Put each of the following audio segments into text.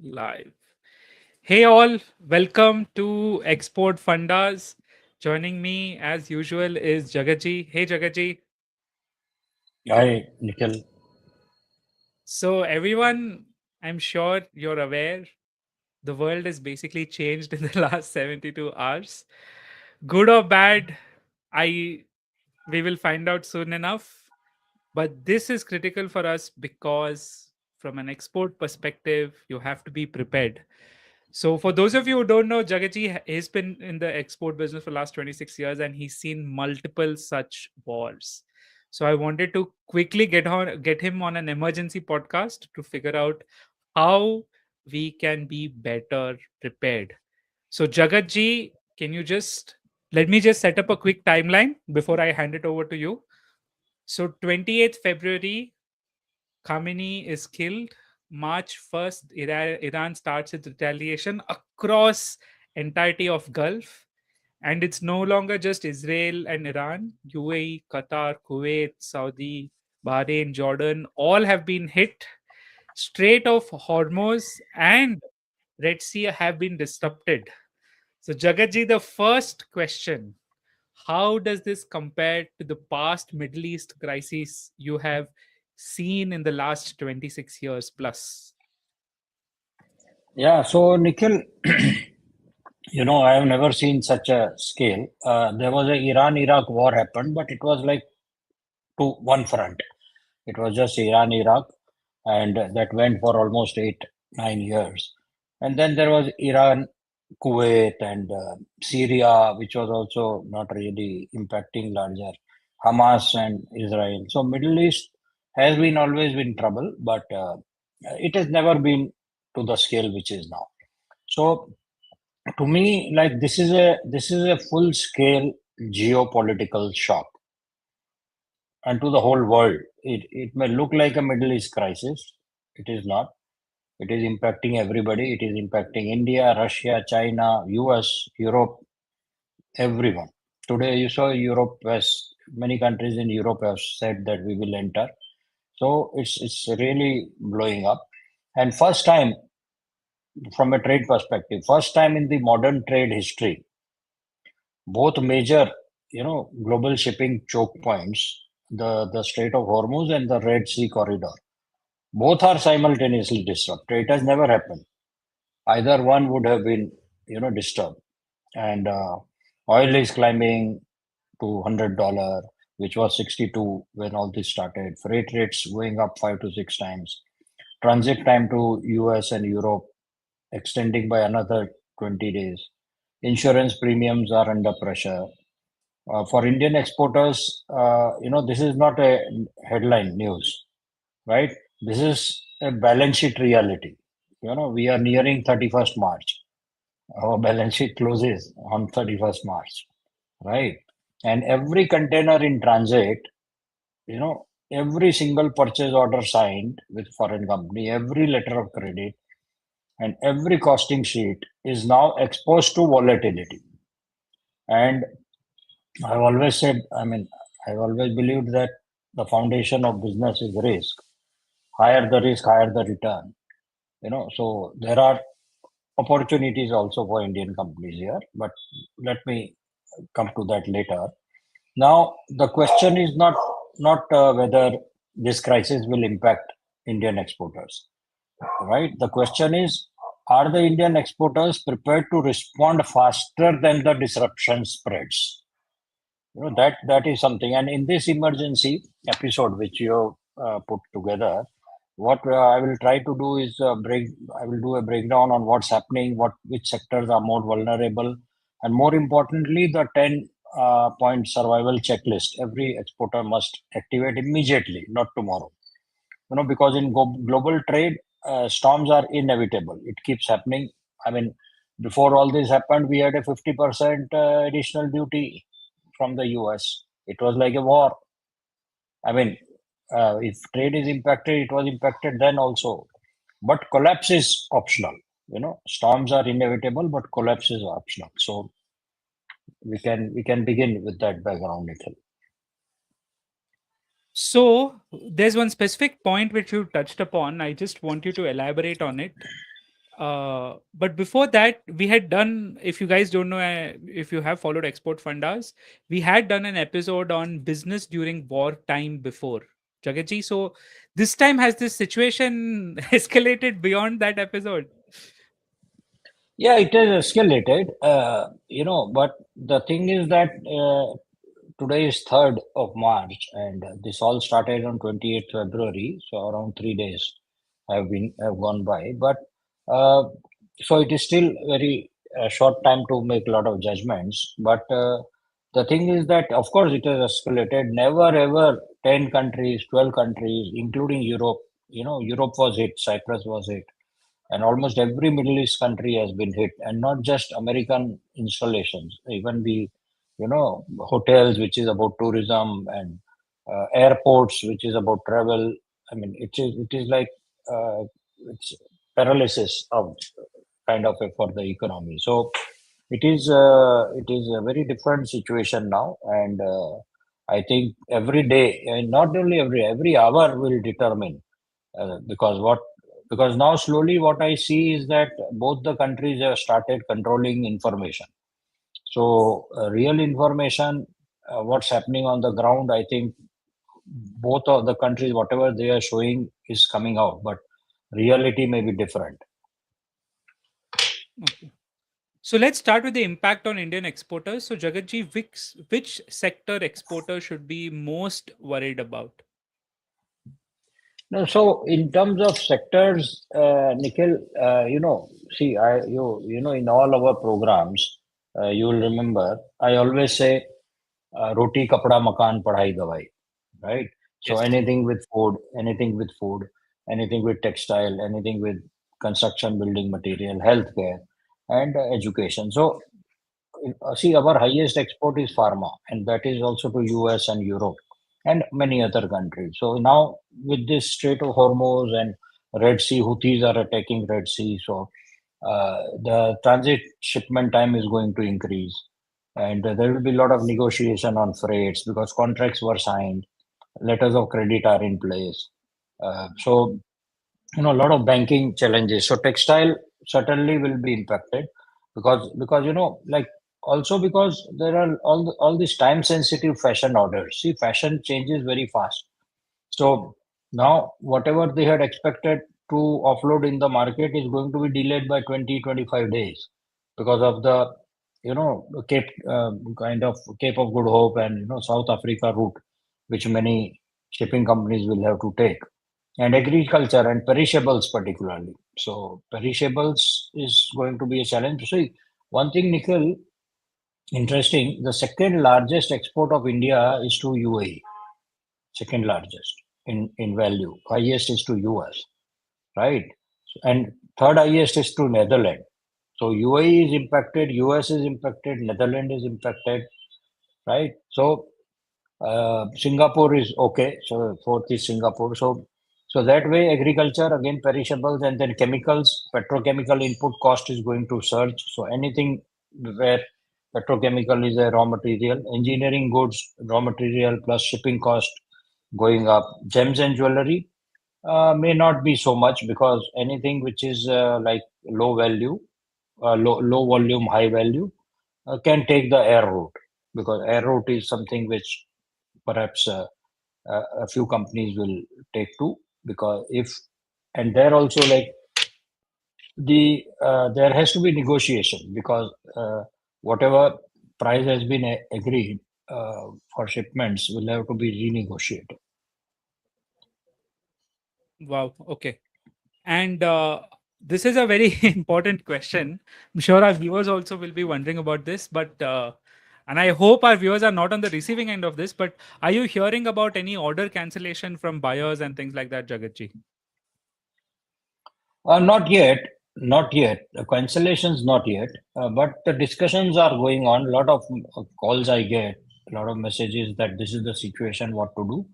Live. Hey all, welcome to Export Fundas. Joining me as usual is Jagatji. Hey Jagatji. Hi, Nikhil. So everyone, I'm sure you're aware the world has basically changed in the last 72 hours. Good or bad, I we will find out soon enough. But this is critical for us because from an export perspective, you have to be prepared. So, for those of you who don't know, has been in the export business for the last 26 years and he's seen multiple such wars. So, I wanted to quickly get him on an emergency podcast to figure out how we can be better prepared. So, Jagatji, can you just let me just set up a quick timeline before I hand it over to you? So, 28th February, Khamenei is killed. March 1st, Iran starts its retaliation across entirety of Gulf. And it's no longer just Israel and Iran. UAE, Qatar, Kuwait, Saudi, Bahrain, Jordan, all have been hit. Strait of Hormuz and Red Sea have been disrupted. So, Jagatji, the first question: how does this compare to the past Middle East crises you have seen in the last 26 years plus? Yeah, so Nikhil, I have never seen such a scale. There was a Iran-Iraq war happened, but it was like to one front. It was just Iran-Iraq, and that went for almost 8, 9 years. And then there was Iran, Kuwait, and Syria, which was also not really impacting larger Hamas and Israel. So Middle East has been always been trouble, but it has never been to the scale which is now. So to me, like this is a full scale geopolitical shock, and to the whole world. It may look like a Middle East crisis. It is not. It is impacting everybody. It is impacting India, Russia, China, US, Europe, everyone. Today, you saw Europe has many countries in Europe have said that we will enter. So it's really blowing up. And first time from a trade perspective, first time in the modern trade history, both major, global shipping choke points, the Strait of Hormuz and the Red Sea corridor, both are simultaneously disrupted. It has never happened. Either one would have been, disturbed. And oil is climbing to $100, which was 62 when all this started. Freight rates going up 5 to 6 times. Transit time to US and Europe extending by another 20 days. Insurance premiums are under pressure. For Indian exporters, this is not a headline news, right? This is a balance sheet reality. We are nearing 31st March. Our balance sheet closes on 31st March, right? And every container in transit, every single purchase order signed with foreign company, every letter of credit, and every costing sheet is now exposed to volatility. And I've always said, I've always believed that the foundation of business is risk. Higher the risk, higher the return. So there are opportunities also for Indian companies here, but let me come to that later. Now, the question is not whether this crisis will impact Indian exporters, right? The question is, are the Indian exporters prepared to respond faster than the disruption spreads? That is something. And in this emergency episode which you put together, what I will try to do is I will do a breakdown on what's happening, which sectors are more vulnerable, and more importantly the 10 point survival checklist every exporter must activate immediately, not tomorrow. Because in global trade, storms are inevitable. It keeps happening. I mean, before all this happened, we had a 50% additional duty from the US. It was like a war. I mean, if trade is impacted, it was impacted then also. But collapse is optional. Storms are inevitable, but collapse is optional. So we can begin with that background, Nikhil. So, there's one specific point which you touched upon. I just want you to elaborate on it. But before that, we had done, if you guys don't know, if you have followed Export Fundas, we had done an episode on business during wartime before, Jagatji. So this time, has this situation escalated beyond that episode? Yeah, it is escalated, but the thing is that today is 3rd of March, and this all started on 28th February, so around 3 days have gone by. But uh, so it is still very short time to make a lot of judgments. But the thing is that, of course, it has escalated. Never ever 10 countries, 12 countries, including Europe. Europe was hit, Cyprus was hit, and almost every Middle East country has been hit, and not just American installations, even the hotels, which is about tourism, and airports, which is about travel. I mean, it is like uh, it's paralysis of kind of for the economy. So it is a very different situation now, and I think every day, and not only every hour will determine because now slowly what I see is that both the countries have started controlling information. So real information, what's happening on the ground, I think both of the countries, whatever they are showing, is coming out, but reality may be different. Okay. So let's start with the impact on Indian exporters. So Jagatji, which sector exporter should be most worried about? No, so in terms of sectors, Nikhil, see, in all our programs, you will remember, I always say, roti, kapda, makan, padhai, dawai, right? So Yes. anything with food, anything with textile, anything with construction, building material, healthcare, and education. So see, our highest export is pharma, and that is also to US and Europe and many other countries. So now with this Strait of Hormuz and Red Sea, Houthis are attacking Red Sea. So the transit shipment time is going to increase, and there will be a lot of negotiation on freights because contracts were signed, letters of credit are in place. So a lot of banking challenges. So textile certainly will be impacted because like also because there are all these time sensitive fashion orders. See, fashion changes very fast. So now whatever they had expected to offload in the market is going to be delayed by 20-25 days because of the Cape kind of Cape of Good Hope and South Africa route, which many shipping companies will have to take, and agriculture and perishables particularly. So perishables is going to be a challenge. See, one thing, Nikhil, interesting, the second largest export of India is to UAE, second largest in value. Highest is to US, right? And third highest is to Netherlands. So UAE is impacted, US is impacted, Netherlands is impacted, right? So Singapore is okay. So fourth is Singapore. So that way, agriculture again, perishables, and then chemicals, petrochemical input cost is going to surge. So anything where petrochemical is a raw material, engineering goods, raw material plus shipping cost going up. Gems and jewelry may not be so much because anything which is like low value, low volume, high value can take the air route because air route is something which perhaps a few companies will take to because if and there also like there has to be negotiation because whatever price has been agreed for shipments will have to be renegotiated. Wow. Okay. And this is a very important question. I'm sure our viewers also will be wondering about this, but and I hope our viewers are not on the receiving end of this. But are you hearing about any order cancellation from buyers and things like that, Jagatji? Not yet, not yet. The cancellations not yet, but the discussions are going on. A lot of calls I get, a lot of messages that this is the situation, what to do.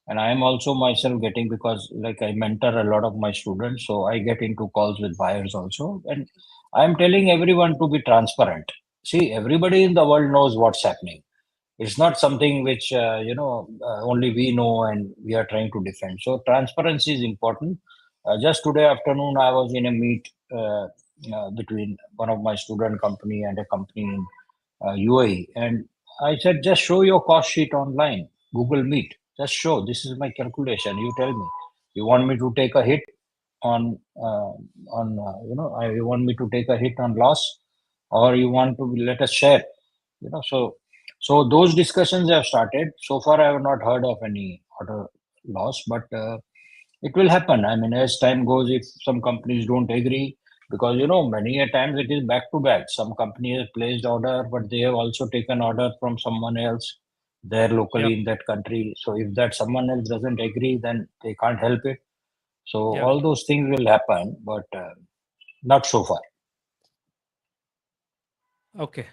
And I am also myself getting because like I mentor a lot of my students, so I get into calls with buyers also. And I am telling everyone to be transparent. See, everybody in the world knows what's happening. It's not something which only we know and we are trying to defend. So transparency is important. Just today afternoon, I was in a meet between one of my student company and a company in UAE. And I said, just show your cost sheet online, Google Meet. Just show, this is my calculation. You tell me, you want me to take a hit you want me to take a hit on loss, or you want to let us share, so those discussions have started. So far, I have not heard of any order loss, but it will happen. I mean, as time goes, if some companies don't agree, because many a times it is back to back. Some company has placed order, but they have also taken order from someone else there locally Yep. in that country. So if that someone else doesn't agree, then they can't help it. So Yep. all those things will happen, but not so far. Okay.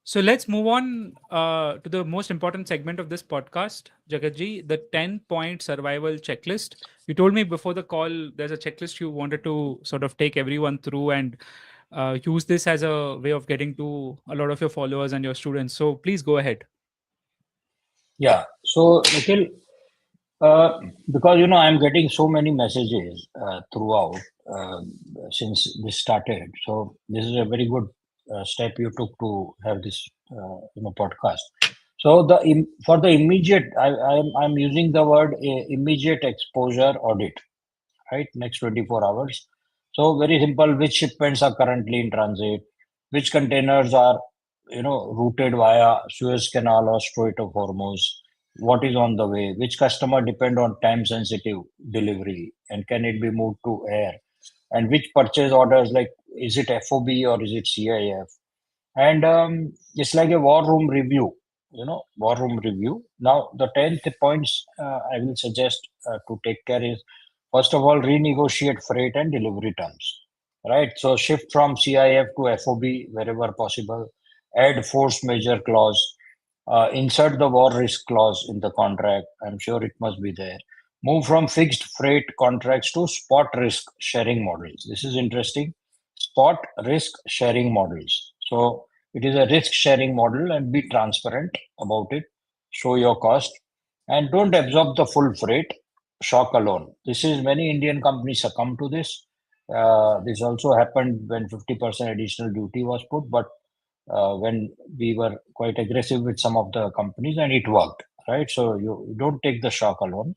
So let's move on to the most important segment of this podcast, Jagatji, the 10-point survival checklist. You told me before the call there's a checklist you wanted to sort of take everyone through and use this as a way of getting to a lot of your followers and your students. So please go ahead. Yeah. So Nikhil, uh, because I'm getting so many messages throughout uh, since this started. So this is a very good step you took to have this podcast. So for the immediate, I'm using the word immediate exposure audit, right? Next 24 hours. So very simple, which shipments are currently in transit, which containers are, routed via Suez Canal or Strait of Hormuz, what is on the way, which customer depend on time sensitive delivery, and can it be moved to air, and which purchase orders, like, is it FOB or is it CIF? And it's like a war room review, war room review. Now, the 10th points I will suggest to take care is, first of all, renegotiate freight and delivery terms, right? So shift from CIF to FOB wherever possible, add force majeure clause, insert the war risk clause in the contract. I'm sure it must be there. Move from fixed freight contracts to spot risk sharing models. This is interesting. Spot risk sharing models. So it is a risk sharing model, and be transparent about it. Show your cost and don't absorb the full freight shock alone. This is, many Indian companies succumb to this. This also happened when 50% additional duty was put, but when we were quite aggressive with some of the companies, and it worked, right? So you don't take the shock alone.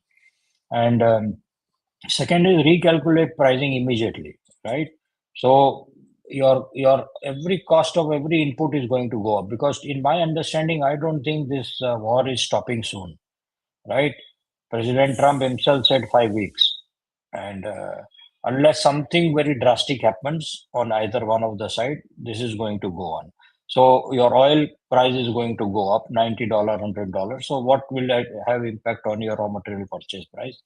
And second is recalculate pricing immediately, right? So your every cost of every input is going to go up, because in my understanding, I don't think this war is stopping soon, right? President Trump himself said 5 weeks, and unless something very drastic happens on either one of the side, this is going to go on. So your oil price is going to go up $90, $100. So what will that have impact on your raw material purchase price?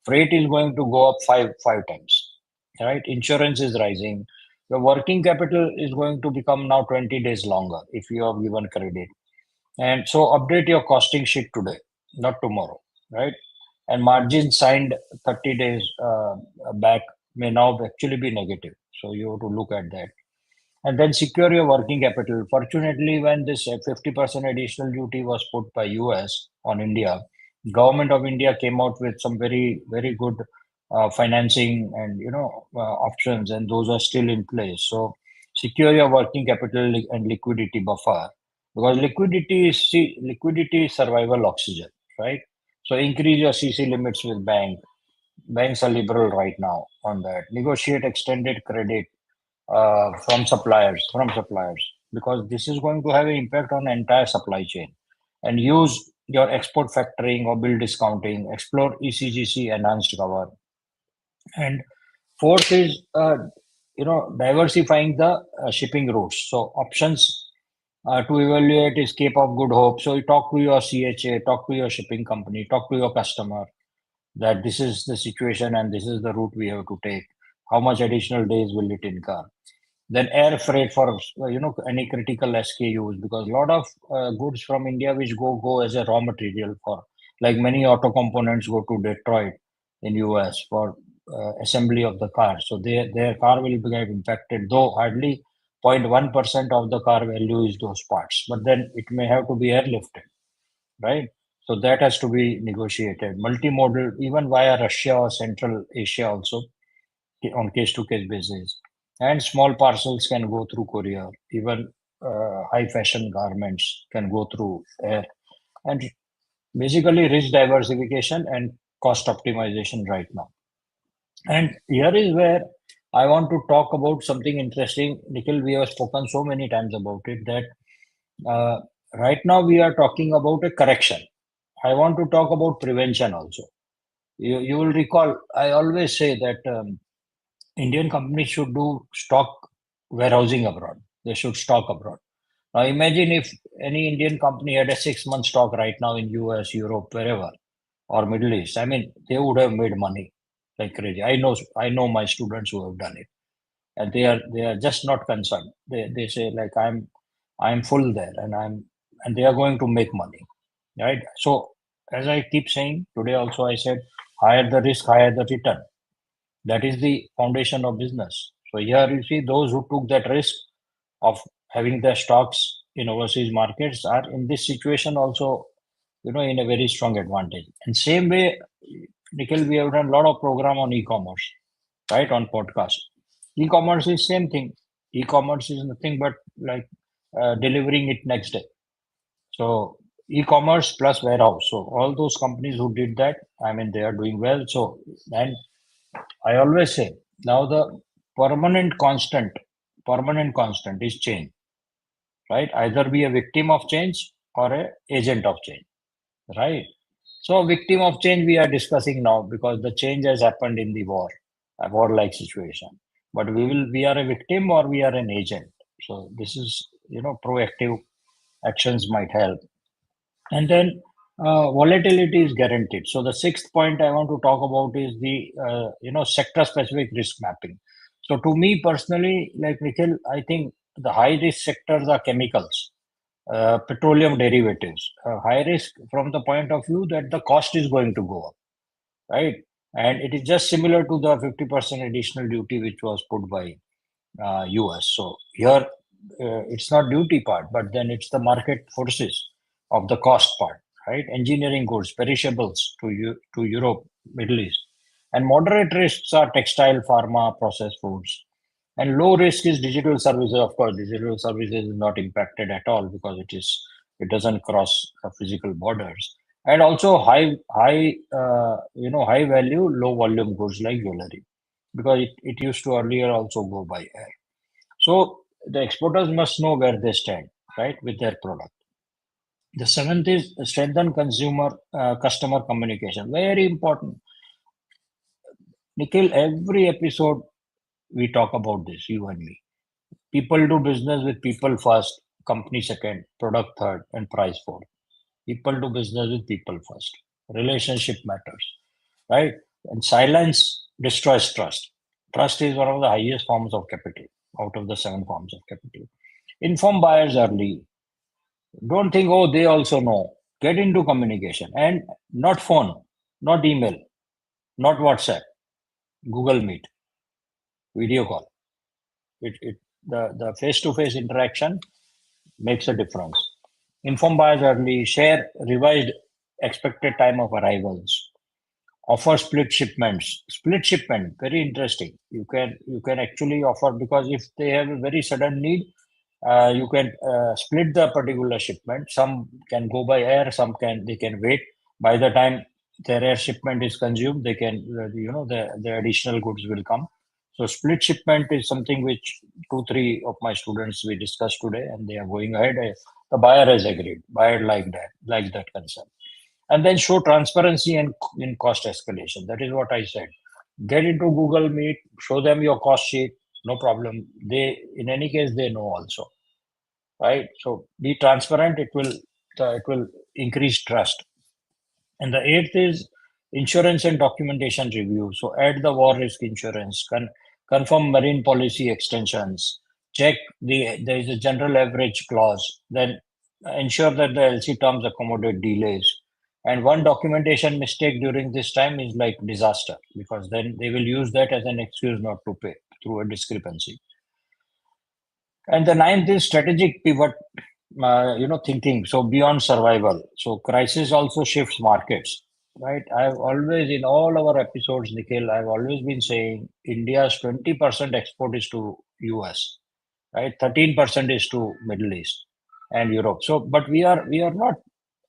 Freight is going to go up five times, right? Insurance is rising. Your working capital is going to become now 20 days longer if you have given credit. And so update your costing sheet today, not tomorrow, right? And margin signed 30 days back may now actually be negative. So you have to look at that. And then secure your working capital. Fortunately, when this 50% additional duty was put by US on India, government of India came out with some very, very good financing and options, and those are still in place. So secure your working capital and liquidity buffer, because liquidity is survival oxygen, right? So increase your CC limits with banks are liberal right now on that. Negotiate extended credit from suppliers, because this is going to have an impact on the entire supply chain. And use your export factoring or bill discounting. Explore ECGC enhanced cover. And fourth is diversifying the shipping routes. So options to evaluate is Cape of Good Hope. So you talk to your CHA, talk to your shipping company, talk to your customer, that this is the situation and this is the route we have to take. How much additional days will it incur? Then air freight for any critical SKUs, because a lot of goods from India which go as a raw material, for like many auto components go to Detroit in US for assembly of the car. So their car will get impacted, though hardly 0.1% of the car value is those parts, but then it may have to be airlifted, right? So that has to be negotiated. Multimodal, even via Russia or Central Asia also, on case to case basis. and small parcels can go through courier. Even high fashion garments can go through air. And basically, risk diversification and cost optimization right now. And here is where I want to talk about something interesting. Nikhil, we have spoken so many times about it that right now we are talking about a correction. I want to talk about prevention also. You will recall, I always say that Indian companies should do stock warehousing abroad. They should stock abroad. Now imagine if any Indian company had a 6 month stock right now in US, Europe, wherever, or Middle East. I mean, they would have made money like crazy. I know my students who have done it, and they are just not concerned. They say like I'm full there, and they are going to make money, right? So as I keep saying today, also I said higher the risk, higher the return. That is the foundation of business. So here you see those who took that risk of having their stocks in overseas markets are in this situation also, in a very strong advantage. And same way, Nikhil, we have done a lot of program on e-commerce, right? On podcast. E-commerce is same thing. E-commerce is nothing but like delivering it next day. So e-commerce plus warehouse. So all those companies who did that, I mean, they are doing well. So, and I always say now the permanent constant, permanent constant is change, right? Either be a victim of change or a agent of change, right? So victim of change we are discussing now because the change has happened in the war, a war-like situation. But we are a victim or we are an agent. So this is, proactive actions might help. And then volatility is guaranteed. So the sixth point I want to talk about is the sector specific risk mapping. So to me personally, like Nikhil, I think the high risk sectors are chemicals, petroleum derivatives. High risk from the point of view that the cost is going to go up, right? And it is just similar to the 50% additional duty which was put by US. So here it's not duty part, but then it's the market forces of the cost part, right? Engineering goods, perishables to Europe, Middle East, and moderate risks are textile, pharma, processed foods, and low risk is digital services. Of course, digital services is not impacted at all because it doesn't cross physical borders, and also high value, low volume goods like jewelry because it used to earlier also go by air. So the exporters must know where they stand, right, with their product. The seventh is strengthen consumer customer communication. Very important. Nikhil, every episode we talk about this, you and me. People do business with people first, company second, product third, and price fourth. People do business with people first. Relationship matters, right? And silence destroys trust. Trust is one of the highest forms of capital out of the seven forms of capital. Inform buyers early. Don't think, oh, they also know. Get into communication and not phone, not email, not WhatsApp, Google Meet, video call. The face-to-face interaction makes a difference. Inform buyers early, share revised expected time of arrivals, offer split shipments. Split shipment, very interesting. You can actually offer because if they have a very sudden need, you can split the particular shipment. Some can go by air, some they can wait. By the time their air shipment is consumed, they can the additional goods will come. So split shipment is something which two three of my students we discussed today, and they are going ahead. The buyer has agreed. Buyer like that concept, and then show transparency and in cost escalation. That is what I said. Get into Google Meet, show them your cost sheet, no problem. They, in any case, they know also, right? So be transparent. It will increase trust. And the eighth is insurance and documentation review. So add the war risk insurance, confirm marine policy extensions, check there is a general average clause, then ensure that the LC terms accommodate delays. And one documentation mistake during this time is like disaster because then they will use that as an excuse not to pay through a discrepancy. And the ninth is strategic pivot, thinking. So beyond survival. So crisis also shifts markets, right? I've always, in all our episodes, Nikhil, I've always been saying India's 20% export is to US, right? 13% is to Middle East and Europe. So, but we are not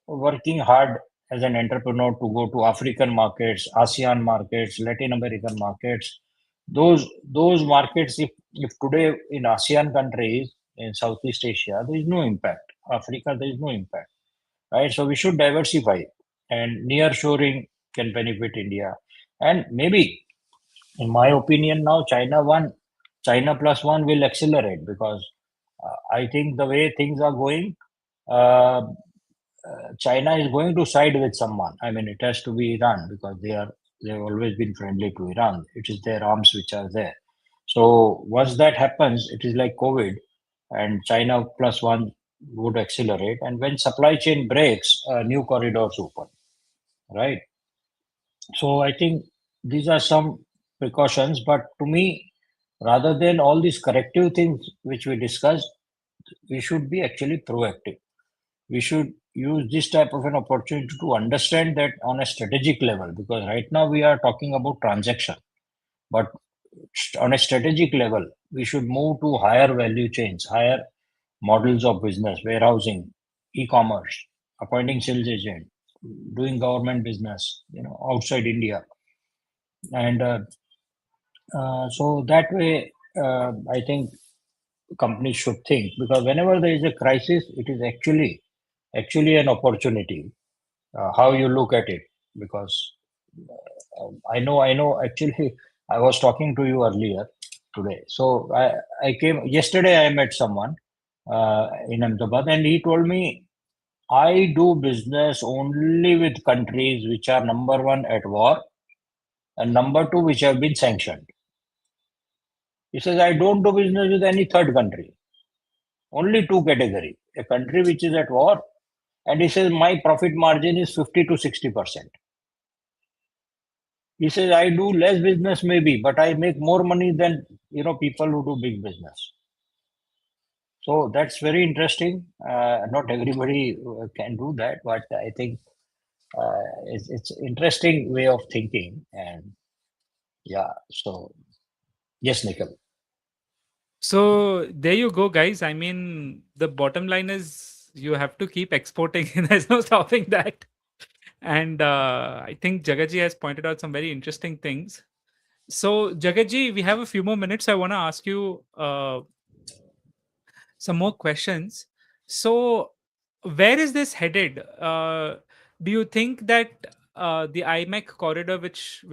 working hard as an entrepreneur to go to African markets, ASEAN markets, Latin American markets. Those markets, if today in ASEAN countries in Southeast Asia, there is no impact. Africa, there is no impact, right? So we should diversify, and nearshoring can benefit India, and maybe, in my opinion, now China plus one will accelerate because I think the way things are going, uh, China is going to side with someone. I mean, it has to be Iran because they've always been friendly to Iran. It is their arms which are there. So once that happens, it is like COVID, and China plus one would accelerate. And when supply chain breaks, new corridors open, right? So I think these are some precautions. But to me, rather than all these corrective things which we discussed, we should be actually proactive. We should use this type of an opportunity to understand that on a strategic level, because right now we are talking about transaction, but on a strategic level, we should move to higher value chains, higher models of business, warehousing, e-commerce, appointing sales agent, doing government business, outside India. And so that way, I think companies should think, because whenever there is a crisis, it is actually an opportunity, how you look at it. Because I know actually I was talking to you earlier today. So I came yesterday, I met someone in Ahmedabad, and he told me, I do business only with countries which are number one at war and number two which have been sanctioned. He says, I don't do business with any third country, only two category: a country which is at war, and he says my profit margin is 50 to 60%. He says, I do less business maybe, but I make more money than people who do big business. So that's very interesting. Not everybody can do that, but I think it's interesting way of thinking. And yeah, so yes, Nikhil. So there you go, guys. I mean, the bottom line is you have to keep exporting. There's no stopping that. And I think Jagaji has pointed out some very interesting things. So, Jagaji, we have a few more minutes. I want to ask you some more questions. So, where is this headed? Do you think that the IMEC corridor, which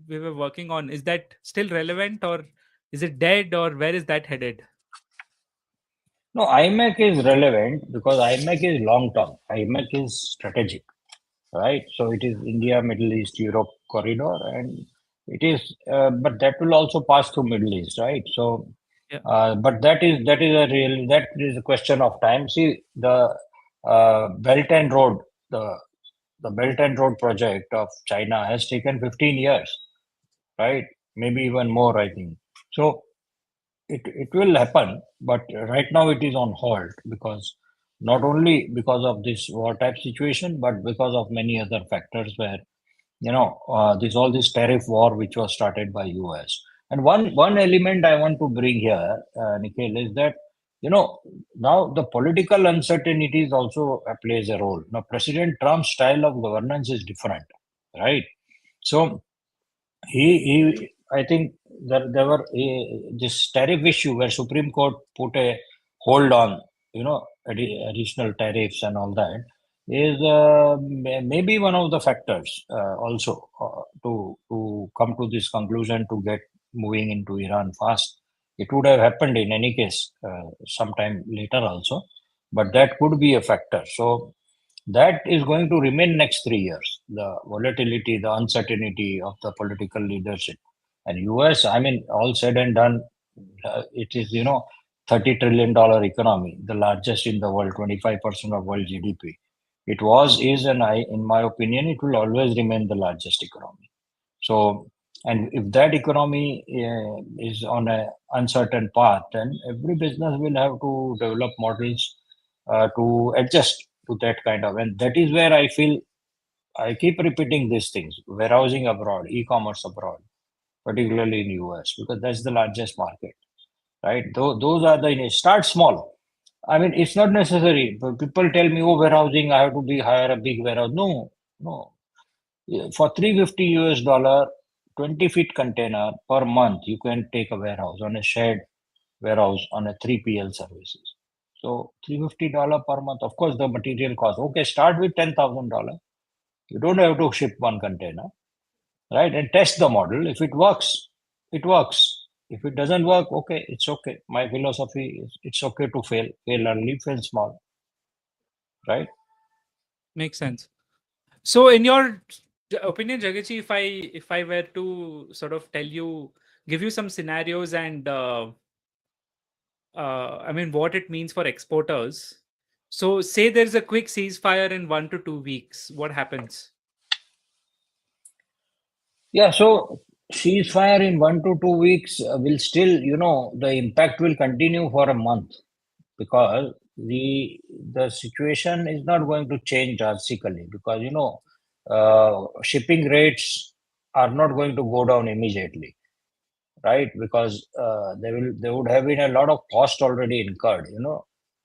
we were working on, is that still relevant, or is it dead, or where is that headed? No, IMEC is relevant because IMEC is long term. IMEC is strategic, right? So it is India, Middle East, Europe corridor, and it is, but that will also pass through Middle East, right? So, Yeah. but that is a question of time. See, the Belt and Road, the Belt and Road project of China has taken 15 years, right? Maybe even more, I think. So it will happen, but right now it is on hold because not only because of this war type situation, but because of many other factors where this all this tariff war which was started by US. And one element I want to bring here, Nikhil, is that now the political uncertainties also plays a role. Now President Trump's style of governance is different, right? So he I think there were this tariff issue where Supreme Court put a hold on additional tariffs and all that is maybe one of the factors also to come to this conclusion to get moving into Iran fast. It would have happened in any case sometime later also, but that could be a factor. So that is going to remain next 3 years. The volatility, the uncertainty of the political leadership, and US. I mean, all said and done, it is $30 trillion economy, the largest in the world, 25% of world GDP. It was, is, and in my opinion, it will always remain the largest economy. So, and if that economy is on a uncertain path, then every business will have to develop models to adjust to that kind of. And that is where I feel I keep repeating these things: warehousing abroad, e-commerce abroad, particularly in US, because that's the largest market, right? Those are the start small. I mean, it's not necessary. People tell me, oh, warehousing, I have to be hire a big warehouse. No, no. Yeah, for 350 US dollar, 20 feet container per month, you can take a warehouse on a shared warehouse on a 3PL services. So $350 per month. Of course, the material cost. Okay, start with $10,000. You don't have to ship one container, right? And test the model. If it works, it works. If it doesn't work, okay, it's okay. My philosophy is it's okay to fail. Fail early, fail small, right? Makes sense. So, in your opinion, Jagachi, if I were to sort of tell you, give you some scenarios and I mean what it means for exporters. So, say there's a quick ceasefire in 1 to 2 weeks. What happens? Yeah, so ceasefire in 1 to 2 weeks will still, the impact will continue for a month because the situation is not going to change drastically because shipping rates are not going to go down immediately, right? Because they would have been a lot of cost already incurred,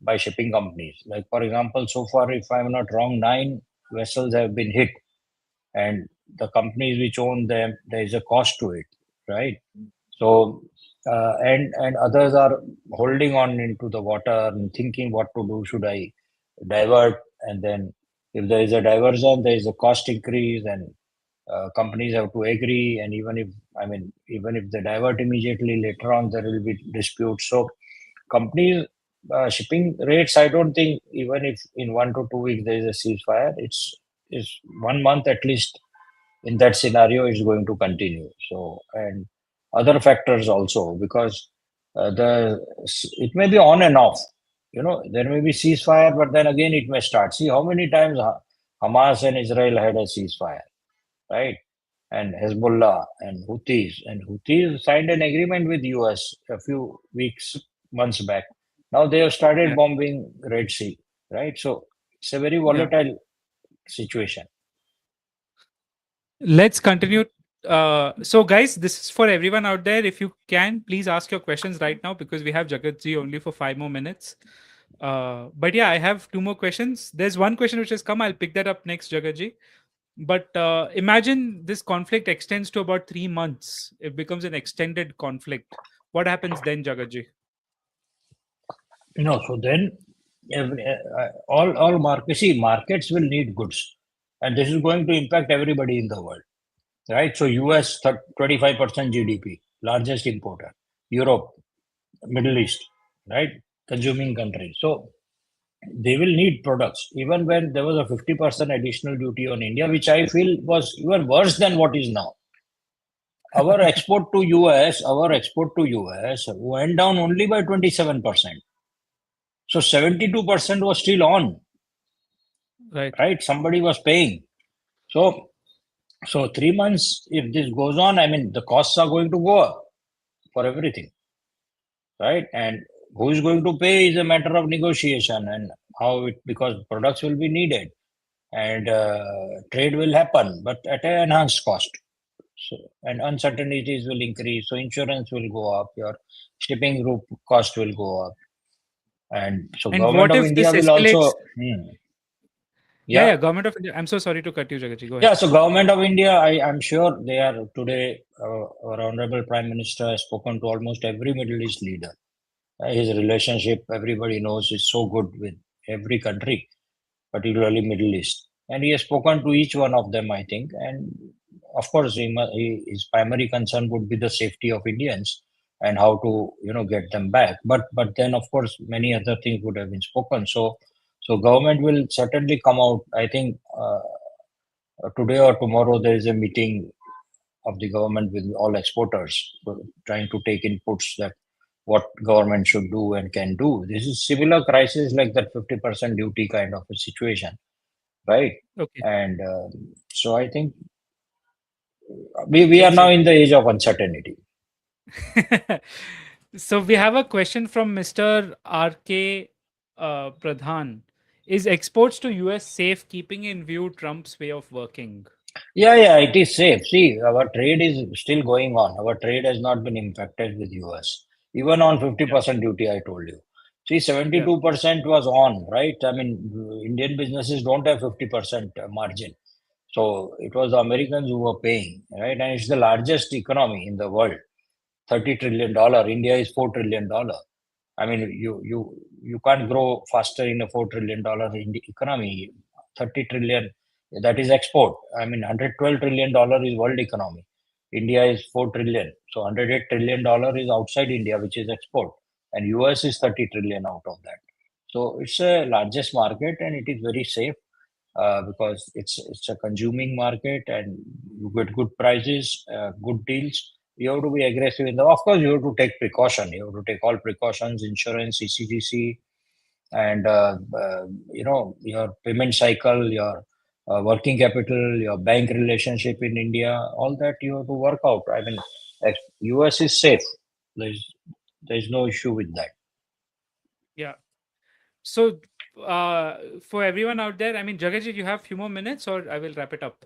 by shipping companies. Like for example, so far, if I'm not wrong, 9 vessels have been hit and the companies which own them, there is a cost to it, right? So, and others are holding on into the water and thinking what to do. Should I divert? And then if there is a diversion, there is a cost increase, and companies have to agree. And even if they divert immediately, later on there will be disputes. So, companies shipping rates, I don't think even if in 1 to 2 weeks there is a ceasefire, it's 1 month at least in that scenario is going to continue. So, and other factors also because it may be on and off. There may be ceasefire, but then again it may start. See how many times Hamas and Israel had a ceasefire, right? And Hezbollah and Houthis signed an agreement with US a few months back. Now they have started Yeah. bombing Red Sea, right? So it's a very Yeah. volatile situation. Let's continue. So, guys, this is for everyone out there. If you can, please ask your questions right now because we have Jagatji only for 5 more minutes. But yeah, I have two more questions. There's one question which has come. I'll pick that up next, Jagatji. But imagine this conflict extends to about 3 months. It becomes an extended conflict. What happens then, Jagatji? So then markets will need goods, and this is going to impact everybody in the world, right? So US 25% GDP, largest importer, Europe, Middle East, right? Consuming countries. So they will need products. Even when there was a 50% additional duty on India, which I feel was even worse than what is now. Our export to US went down only by 27%. So 72% was still on, Right. right? Somebody was paying. So, so 3 months, if this goes on, I mean, the costs are going to go up for everything, right? And who is going to pay is a matter of negotiation and because products will be needed and trade will happen, but at an enhanced cost. So, and uncertainties will increase. So insurance will go up, your shipping group cost will go up. And so And government what of if this India will escalates? also, Yeah, yeah. yeah, Government of India. I'm so sorry to cut you, Jagaji. Go Yeah, ahead. so government of India, I'm sure they are today. Our honorable Prime Minister has spoken to almost every Middle East leader. His relationship, everybody knows, is so good with every country, particularly Middle East. And he has spoken to each one of them, I think. And of course, his primary concern would be the safety of Indians and how to, get them back. But then, of course, many other things would have been spoken. So government will certainly come out. I think today or tomorrow there is a meeting of the government with all exporters, trying to take inputs that what government should do and can do. This is similar crisis like that 50% duty kind of a situation, right? Okay. And so I think we are Makes now sense. in the age of uncertainty. So we have a question from Mr. RK Pradhan. Is exports to US safe, keeping in view Trump's way of working? Yeah, it is safe. See, our trade is still going on. Our trade has not been impacted with US. even on Yeah. 50% duty, I told you. See, Yeah. 72% was on, right? I mean, Indian businesses don't have 50% margin. So it was the Americans who were paying, right? And it's the largest economy in the world, $30 trillion. India is $4 trillion. I mean, you can't grow faster in a $4 trillion economy. 30 trillion, that is export. I mean, $112 trillion is world economy. India is 4 trillion. So $108 trillion is outside India, which is export. And US is 30 trillion out of that. So it's a largest market and it is very safe because it's a consuming market and you get good prices, good deals. You have to be aggressive in the. Of course, you have to take precaution. You have to take all precautions, insurance, CCGC, and your payment cycle, your working capital, your bank relationship in India. All that you have to work out. I mean, US is safe. There's there's no issue with that. Yeah. So, for everyone out there, I mean, Jagatji, you have few more minutes, or I will wrap it up.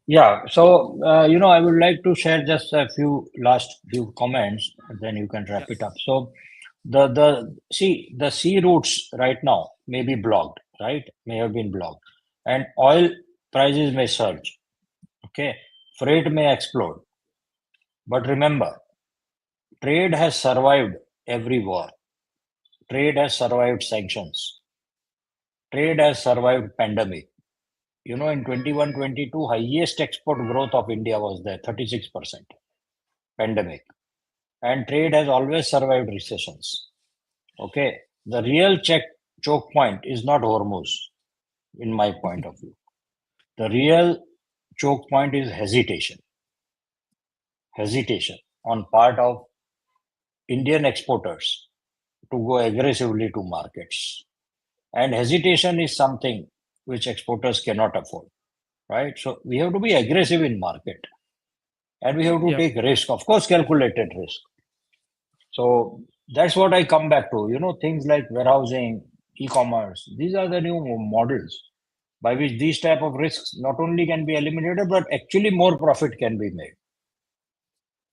Yeah, so I would like to share just a few last few comments, and then you can wrap Yeah. it up. So the sea routes right now may be blocked, right? May have been blocked, and oil prices may surge. Okay, freight may explode. But remember, trade has survived every war. Trade has survived sanctions. Trade has survived pandemic. In 21-22, highest export growth of India was there, 36%. Pandemic. And trade has always survived recessions. Okay, the real choke point is not Hormuz, in my point of view. The real choke point is hesitation on part of Indian exporters to go aggressively to markets. And hesitation is something which exporters cannot afford, right? So we have to be aggressive in market and we have to Yeah. take risk, of course, calculated risk. So that's what I come back to. Things like warehousing, e-commerce. These are the new models by which these type of risks not only can be eliminated, but actually more profit can be made.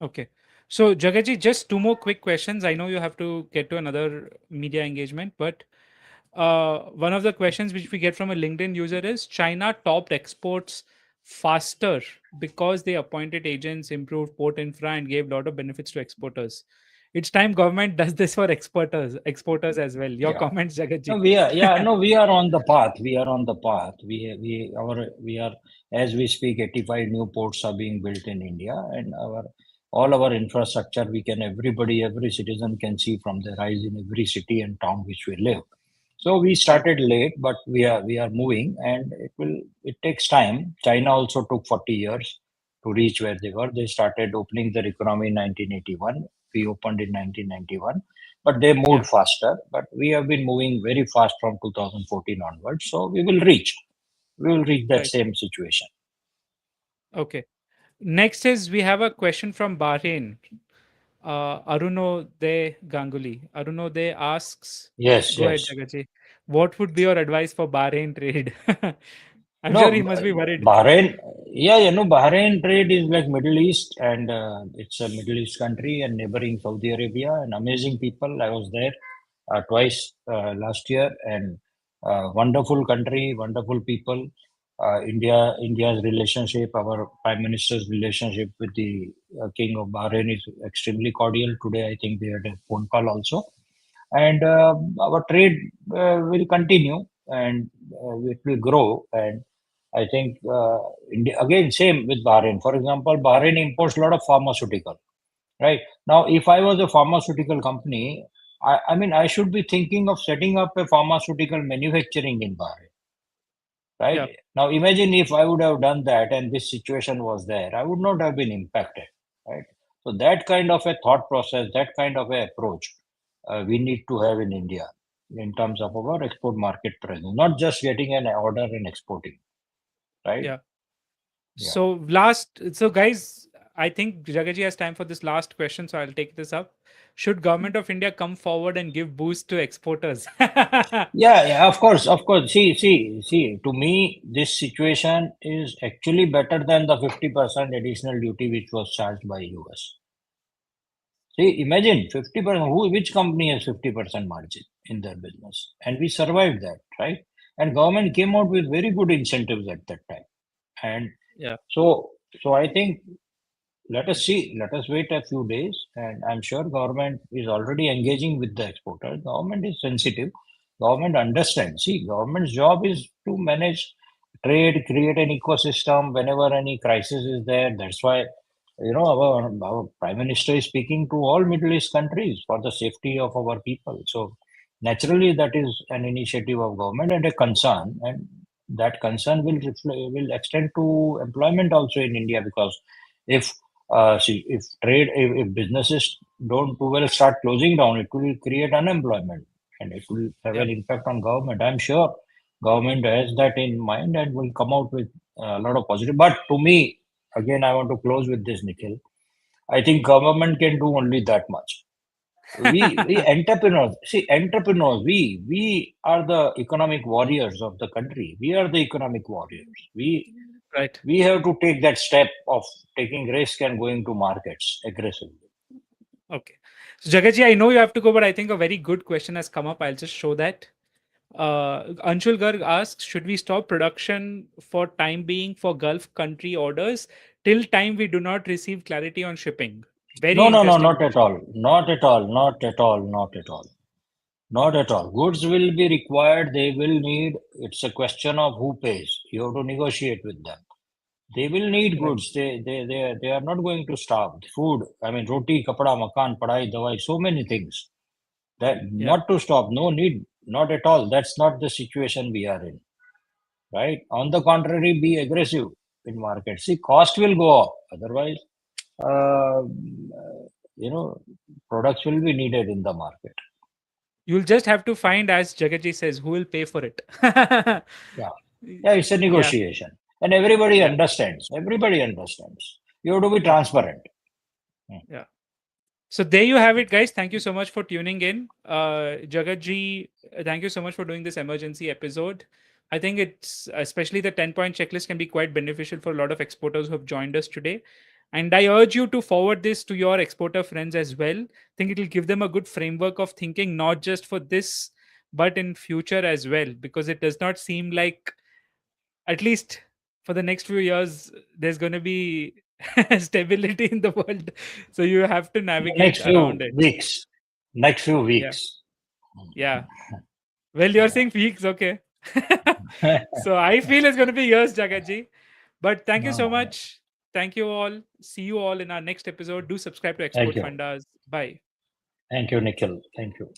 Okay. So, Jagatji, just two more quick questions. I know you have to get to another media engagement, but one of the questions which we get from a LinkedIn user is China topped exports faster because they appointed agents, improved port infra, and gave a lot of benefits to exporters. It's time government does this for exporters as well. Your Yeah. comments, No, Jagatji. we are on the path. We are on the path. We are, as we speak, 85 new ports are being built in India, and all our infrastructure, every citizen can see from the rise in every city and town which we live. So we Yeah. started late, but we are moving, and it takes time. China also took 40 years to reach where they were. They started opening their economy in 1981. We opened in 1991, but they Yeah. moved faster. But we have been moving very fast from 2014 onwards. So we will reach that Right. same situation. Okay. Next is we have a question from Bahrain. Arunodaya Ganguly. Arunodaya asks, Yes, go ahead, yes. Jagaji. What would be your advice for Bahrain trade? I'm sure he No, must be worried. Bahrain, yeah, Bahrain trade is like Middle East, and it's a Middle East country and neighboring Saudi Arabia, and amazing people. I was there twice last year, and wonderful country, wonderful people. India's relationship, our Prime Minister's relationship with the King of Bahrain is extremely cordial. Today, I think they had a phone call also, and our trade will continue and it will grow. And I think India, again, same with Bahrain. For example, Bahrain imports a lot of pharmaceutical. Right now, if I was a pharmaceutical company, I mean, I should be thinking of setting up a pharmaceutical manufacturing in Bahrain. Right Yeah, now, imagine if I would have done that and this situation was there, I would not have been impacted. Right. So that kind of a thought process, that kind of a approach, we need to have in India in terms of our export market presence, not just getting an order and exporting. Right. yeah. Yeah. So guys, I think Jagaji has time for this last question, so I'll take this up. Should government of India come forward and give boost to exporters? Yeah, yeah, of course, of course. See. To me, this situation is actually better than the 50% additional duty which was charged by US. See, imagine 50%. Which company has 50% margin in their business? And we survived that, right? And government came out with very good incentives at that time. And Yeah. so, so I think let us see, let us wait a few days, and I'm sure government is already engaging with the exporter. Government is sensitive. Government understands. See, government's job is to manage trade, create an ecosystem whenever any crisis is there. That's why, our prime minister is speaking to all Middle East countries for the safety of our people. So naturally, that is an initiative of government and a concern, and that concern will extend to employment also in India, because if see, if if businesses don't do well, start closing down, it will create unemployment and it will have Yeah. an impact on government. I'm sure government has that in mind and will come out with a lot of positive. But to me, again, I want to close with this, Nikhil. I think government can do only that much. We entrepreneurs, see, entrepreneurs, we are the economic warriors of the country. We are the economic warriors. Right. We have to take that step of taking risk and going to markets aggressively. Okay. So Jagatji, I know you have to go, but I think a very good question has come up. I'll just show that. Anshul Garg asks, should we stop production for time being for Gulf country orders till time we do not receive clarity on shipping? Very No, no, no, interesting not at question. all. Not at all. Not at all. Not at all. Not at all. Goods will be required. They will need. It's a question of who pays. You have to negotiate with them. They will need Right. goods. They are not going to starve. Food. I mean, roti, kapda, makan, padai, dawai. So many things. That Yeah. not to stop. No need. Not at all. That's not the situation we are in. Right. On the contrary, be aggressive in market. See, cost will go up. Otherwise, uh, products will be needed in the market. You'll just have to find, as Jagatji says, who will pay for it. Yeah, yeah, it's a Yeah. negotiation, and everybody Yeah. understands. Everybody understands. You have to be Yeah. transparent. Hmm. Yeah. So there you have it, guys. Thank you so much for tuning in. Jagatji, thank you so much for doing this emergency episode. I think it's especially the 10-point checklist can be quite beneficial for a lot of exporters who have joined us today. And I urge you to forward this to your exporter friends as well. I think it will give them a good framework of thinking, not just for this, but in future as well, because it does not seem like, at least for the next few years, there's going to be stability in the world. So you have to In the navigate next around few it. weeks, next few Yeah. weeks. Yeah. Well, you're saying weeks. Okay. So I feel it's going to be years, Jagatji. But thank you No, so no, no. much. Thank you all. See you all in our next episode. Do subscribe to Thank Export you. Fundas. Bye. Thank you, Nikhil. Thank you.